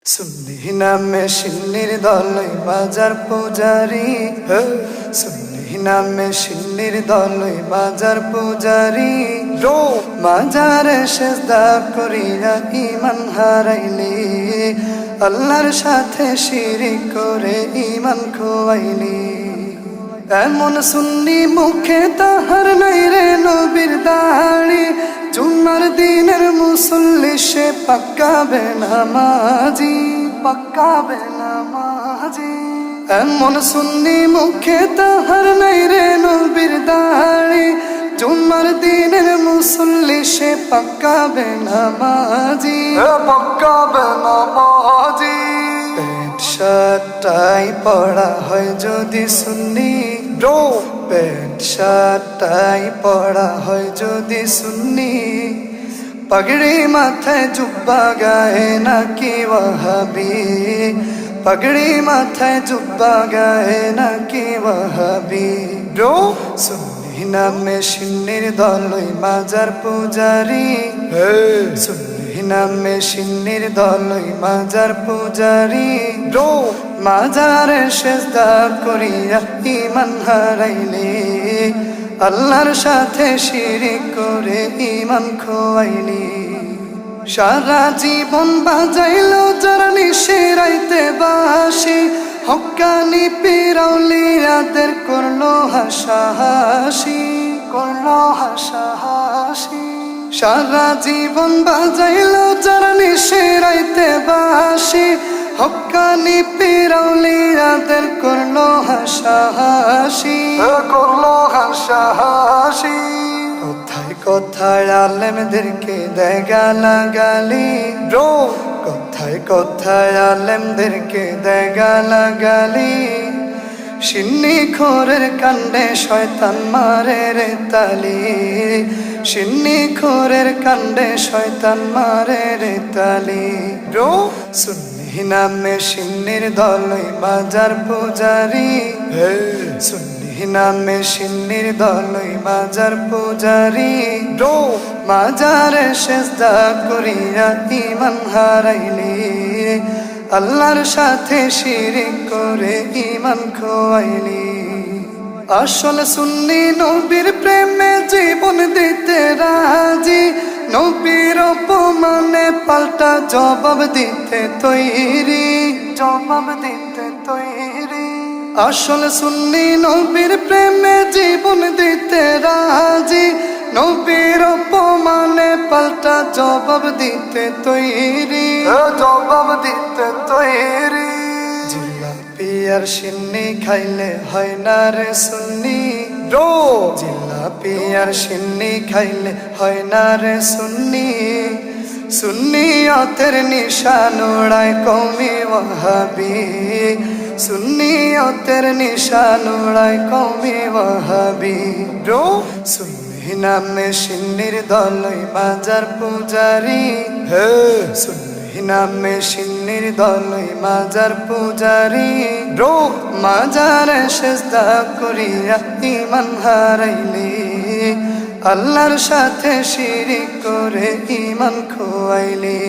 সুন্নি নামে সিন্নির দলই বাজার পূজারি, সুন্নি নামে সিন্নির দলই বাজার পূজারি। মাজারে সেজদা করিয়া ইমান হারাইলি, আল্লাহর সাথে শিরিক করে ইমান খোয়াইলি। এমন সুন্নি মুখে তাহার নাই রে নবীর দাড়ি, জুমার দিনের মুসল্লি সে পাক্কাবে নামাজি, পাক্কাবে নামাজি। এমন সুন্নি মুখে তাহার নাই রে নবীর দাড়ি, জুমার দিনের মুসল্লি সে পাক্কাবে নামাজি, পাক্কাবে নামাজি। প্যান্ট শার্ট টাই পড়া হয় যদি সুন্নি, প্যান্ট শার্ট টাই পড়া হয় যদি সুন্নি। পাগড়ি মাথায় জুব্বা গায়ে নাকি ওয়াহাবি, পাগড়ি মাথায় জুব্বা গায়ে নাকি ওয়াহাবি। সুন্নি নামে সিন্নির দলই মাজার পূজারি, সুন্নি নামে সিন্নির দলই মাজার পূজারি। মাজারে সেজদা করিয়া ইমান হারাইলি, আল্লাহর সাথে শিরিক করে ইমান খোয়াইলি। সারা জীবন বাজাইলো যারা নিশিরাইতে বাসি, হক্কানি পীর আউলিয়াদের করলো হাসাহাসি, করলো হাসাহাসি। সারা জীবন বাজাইলো যারা নিশিরাইতে বাসি, হক্কানি পীর আউলিয়াদের করলো হাসাহাসি, করলো হাসাহাসি। কোথায় কোথায় আলেমদেরকে দেয় গালাগালি, কোথায় কোথায় আলেমদেরকে দেয় গালাগালি। সিন্নি খোরের কাণ্ডে শয়তান মারে রে তালি, সিন্নি খোরের কাণ্ডে শয়তান মারে রে তালি। সুন্নি নামে সিন্নির দলই বাজার পূজারি, সুন্নি নামে সিন্নির দলই বাজার পূজারি। মাজারে সেজদা করিয়া ইমান হারাইলি, আল্লাহর সাথে শিরিক করে ইমান খোয়াইলি। আসল সুন্নি নবীর প্রেমে জীবন দিতে রাজি, নবীর অপমানে পাল্টা জবাব দিতে তৈরি, জবাব দিতে তৈরি। আসল সুন্নি নবীর প্রেমে জীবন দিতে রাজি, নবীর অপমানে পাল্টা জবাব দিতে তৈরি, জবাব দিতে তৈরি। জিলাপি আর সিন্নি খাইলে হয় না রে সুন্নি, জিলাপি আর সিন্নি খাইলে হয় না রে সুন্নি। সুন্নিয়তের নিশান উড়ায় কওমি ওয়াহাবি, সুন্নিয়তের নিশান উড়ায় কওমি ওয়াহাবি। সুন্নি নামে সিন্নির দলই বাজার পূজারি, সুন্নি নামে সিন্নির দলই মাজার পূজারি। মাজারে সেজদা করিয়া ইমান হারাইলি, আল্লাহর সাথে শিরিক করে ইমান খোয়াইলি।